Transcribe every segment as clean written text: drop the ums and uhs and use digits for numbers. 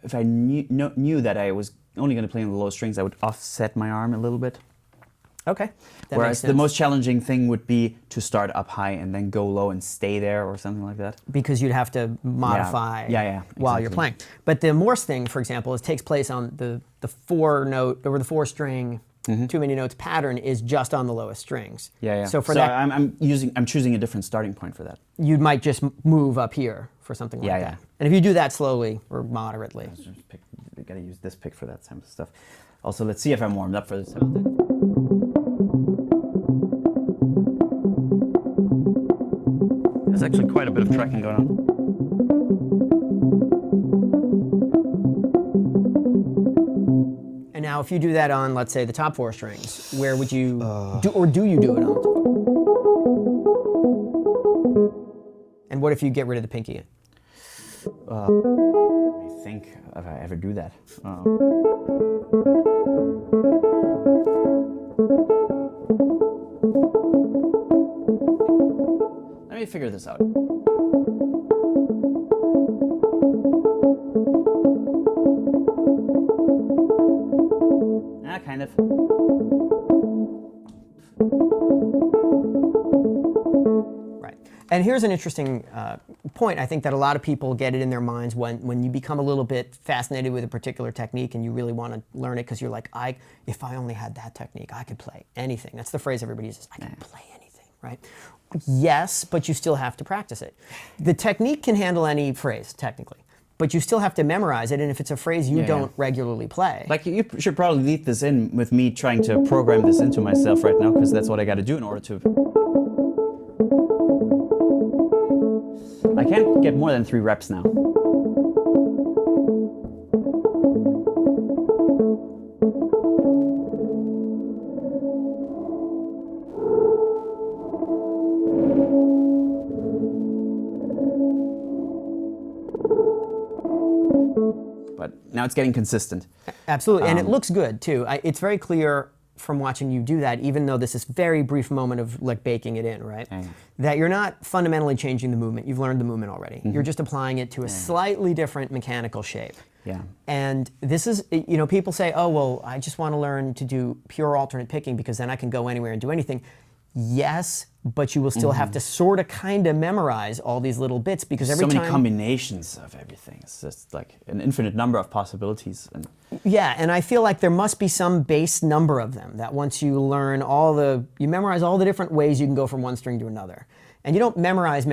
If I knew that I was only going to play on the low strings, I would offset my arm a little bit. Okay. Whereas the most challenging thing would be to start up high and then go low and stay there or something like that. Because you'd have to modify while you're playing. But the Morse thing, for example, takes place on the 4-note over the 4-string. Too many notes pattern is just on the lowest strings. So for that, I'm choosing a different starting point for that. You might just move up here for something like that. And if you do that slowly or moderately, I gotta use this pick for that type of stuff. Also, let's see if I'm warmed up for this type of thing. There's actually quite a bit of tracking going on. And now if you do that on, let's say, the top 4 strings, where would you do, or do you do it on? And what if you get rid of the pinky? Let me think if I ever do that. Let me figure this out. Kind of. Right. And here's an interesting point. I think that a lot of people get it in their minds when you become a little bit fascinated with a particular technique and you really want to learn it because you're like, if I only had that technique, I could play anything. That's the phrase everybody uses. I can play anything, right? Yes, but you still have to practice it. The technique can handle any phrase, technically. But you still have to memorize it, and if it's a phrase you don't regularly play. Like, you should probably lead this in with me trying to program this into myself right now, because that's what I got to do in order to... I can't get more than 3 reps now. But now it's getting consistent. Absolutely, and it looks good too. It's very clear from watching you do that, even though this is very brief moment of like baking it in, right? That you're not fundamentally changing the movement. You've learned the movement already. You're just applying it to a slightly different mechanical shape. And this is, you know, people say, oh, well, I just want to learn to do pure alternate picking because then I can go anywhere and do anything. Yes, but you will still have to sort of kind of memorize all these little bits because every time... So many combinations of everything. It's just like an infinite number of possibilities. And yeah, and I feel like there must be some base number of them that once you learn you memorize all the different ways you can go from one string to another. And you don't memorize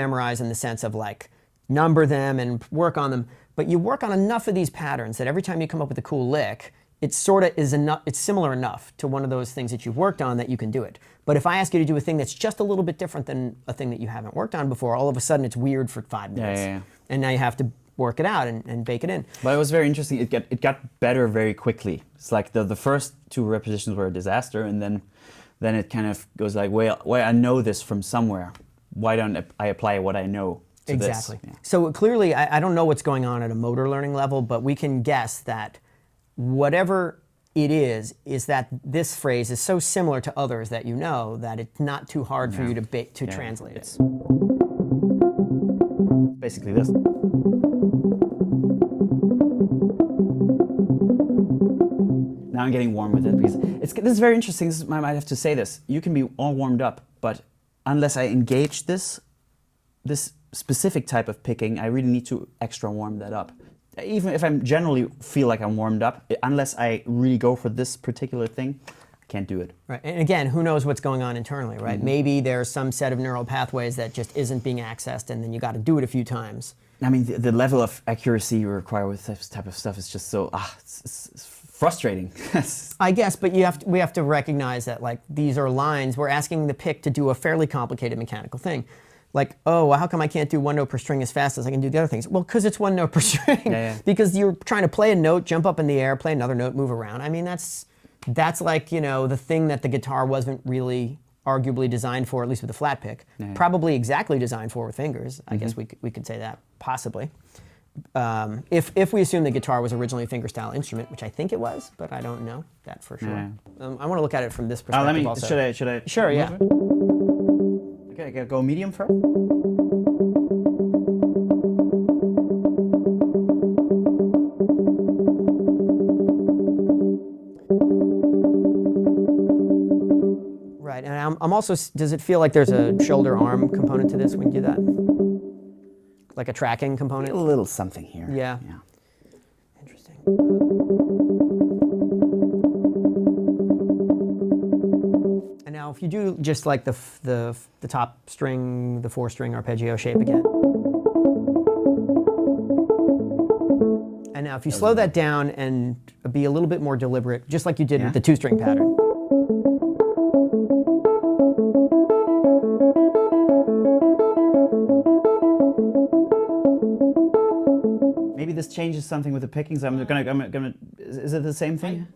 in the sense of like number them and work on them, but you work on enough of these patterns that every time you come up with a cool lick, it sort of is enough, it's similar enough to one of those things that you've worked on that you can do it. But if I ask you to do a thing that's just a little bit different than a thing that you haven't worked on before, all of a sudden it's weird for 5 minutes. And now you have to work it out and bake it in. But it was very interesting. It got better very quickly. It's like the first 2 repetitions were a disaster, and then it kind of goes like, well, I know this from somewhere. Why don't I apply what I know to this? Yeah. So clearly, I don't know what's going on at a motor learning level, but we can guess that whatever it is that this phrase is so similar to others that you know that it's not too hard for you to translate it. Basically this. Now I'm getting warm with it because this is very interesting. I might have to say this. You can be all warmed up, but unless I engage this specific type of picking, I really need to extra warm that up. Even if I generally feel like I'm warmed up, unless I really go for this particular thing, I can't do it. Right, and again, who knows what's going on internally, right? Maybe there's some set of neural pathways that just isn't being accessed, and then you got to do it a few times. I mean, the level of accuracy you require with this type of stuff is just so it's frustrating. I guess, but we have to recognize that like these are lines. We're asking the pick to do a fairly complicated mechanical thing. Like, oh, well, how come I can't do 1 note per string as fast as I can do the other things? Well, because it's 1 note per string. Because you're trying to play a note, jump up in the air, play another note, move around. I mean, that's like, you know, the thing that the guitar wasn't really arguably designed for, at least with the flat pick. Probably exactly designed for with fingers. I guess we could say that, possibly. if we assume the guitar was originally a fingerstyle instrument, which I think it was, but I don't know that for sure. Yeah. I want to look at it from this perspective also. Should I? Sure, yeah. It? Okay, I gotta go medium first. Right, and I'm also, does it feel like there's a shoulder arm component to this when you do that? Like a tracking component? A little something here. Yeah. Yeah. Interesting. And now if you do just like the top string, the 4-string arpeggio shape again. And now if you slow that down and be a little bit more deliberate, just like you did with the 2-string pattern. Maybe this changes something with the pickings. I'm gonna. Is it the same thing?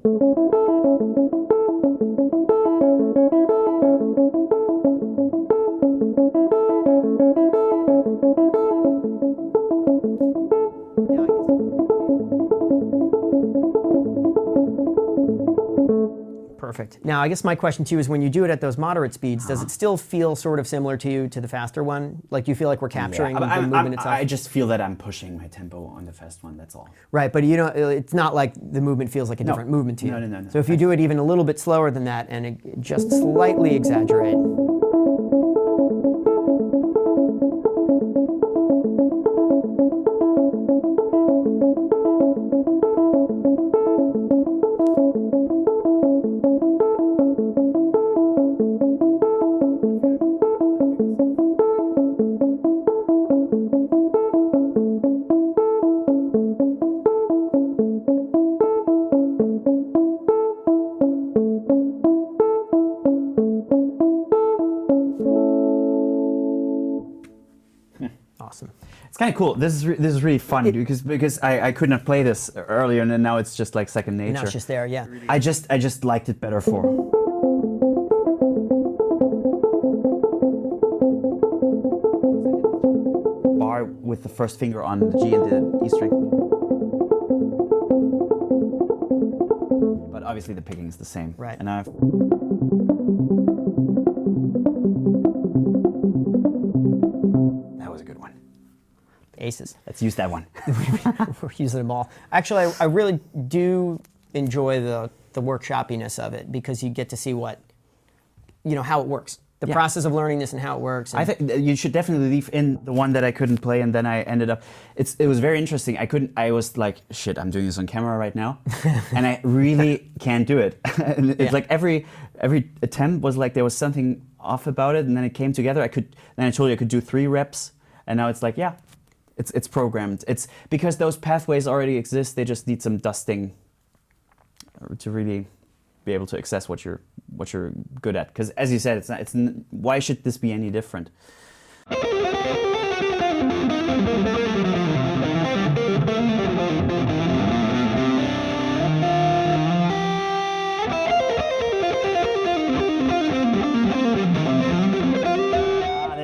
Perfect. Now, I guess my question to you is when you do it at those moderate speeds, does it still feel sort of similar to you to the faster one? Like you feel like we're capturing the movement itself? I just feel that I'm pushing my tempo on the fast one, that's all. Right, but you know, it's not like the movement feels like a different movement to you. No. So if you do it even a little bit slower than that and just slightly exaggerate. Awesome. It's kind of cool. This is really fun because I could not play this earlier, and then now it's just like second nature. Now it's just there, yeah. I just liked it better for. Bar with the first finger on the G and the E string. But obviously the picking is the same. Right. And I've. That was a good one. Aces. Let's use that one. We're using them all. Actually, I really do enjoy the workshoppiness of it because you get to see what, you know, how it works. The process of learning this and how it works. I think you should definitely leave in the one that I couldn't play, and then I ended up. It was very interesting. I was like, shit, I'm doing this on camera right now, and I really can't do it. And it's like every attempt was like there was something off about it, and then it came together. Then I told you I could do 3 reps, and now it's like, yeah, it's programmed. It's because those pathways already exist. They just need some dusting to really be able to access what you're good at. Because as you said, why should this be any different? There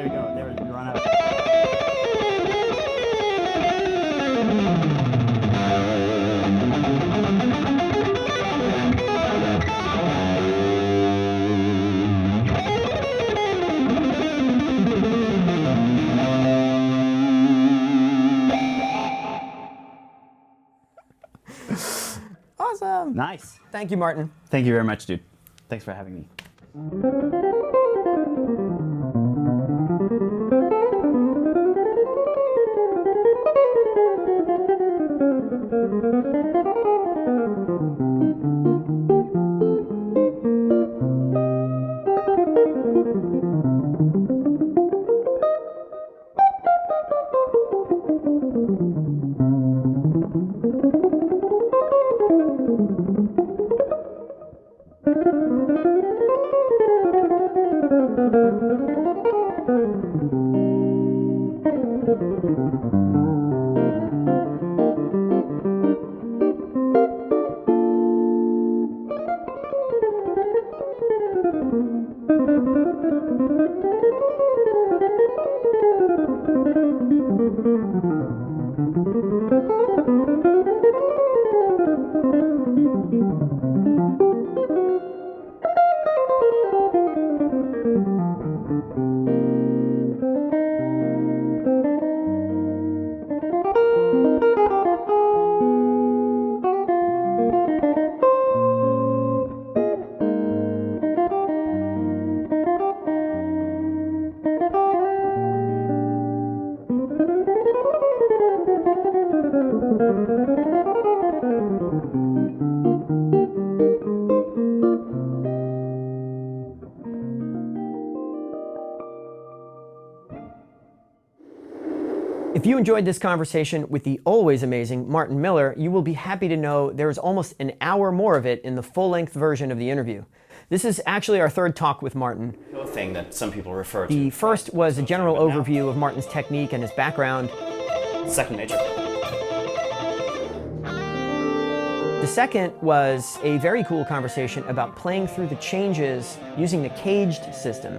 we go. There we run out. Awesome. Nice. Thank you, Martin. Thank you very much, dude. Thanks for having me. If you enjoyed this conversation with the always amazing Martin Miller, you will be happy to know there is almost an hour more of it in the full-length version of the interview. This is actually our third talk with Martin. A thing that some people refer to. The first was a general overview of Martin's technique and his background. Second nature. The second was a very cool conversation about playing through the changes using the caged system.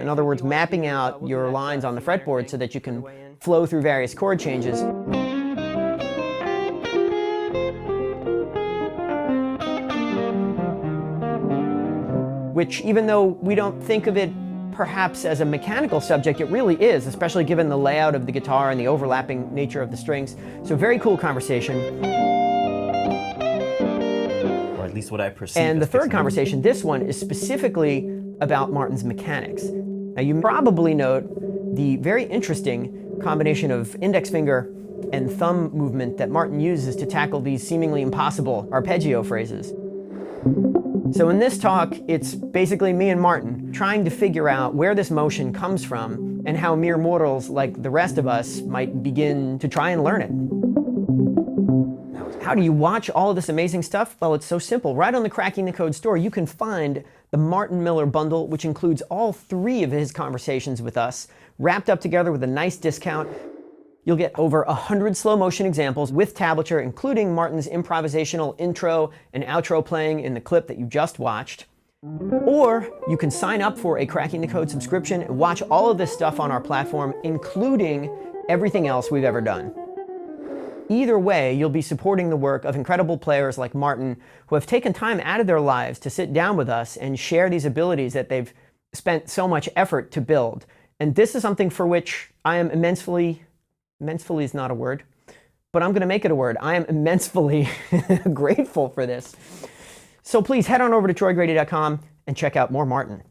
In other words, mapping out your lines on the fretboard so that you can flow through various chord changes. Which, even though we don't think of it perhaps as a mechanical subject, it really is, especially given the layout of the guitar and the overlapping nature of the strings. So very cool conversation. Or at least what I perceive. And the third conversation, this one, is specifically about Martin's mechanics. Now you probably note the very interesting combination of index finger and thumb movement that Martin uses to tackle these seemingly impossible arpeggio phrases. So in this talk, it's basically me and Martin trying to figure out where this motion comes from and how mere mortals like the rest of us might begin to try and learn it. How do you watch all of this amazing stuff? Well, it's so simple. Right on the Cracking the Code store, you can find the Martin Miller bundle, which includes all 3 of his conversations with us, wrapped up together with a nice discount. You'll get over 100 slow motion examples with tablature, including Martin's improvisational intro and outro playing in the clip that you just watched. Or you can sign up for a Cracking the Code subscription and watch all of this stuff on our platform, including everything else we've ever done. Either way, you'll be supporting the work of incredible players like Martin, who have taken time out of their lives to sit down with us and share these abilities that they've spent so much effort to build. And this is something for which I am immensely is not a word, but I'm going to make it a word. I am immensely grateful for this. So please head on over to TroyGrady.com and check out more Martin.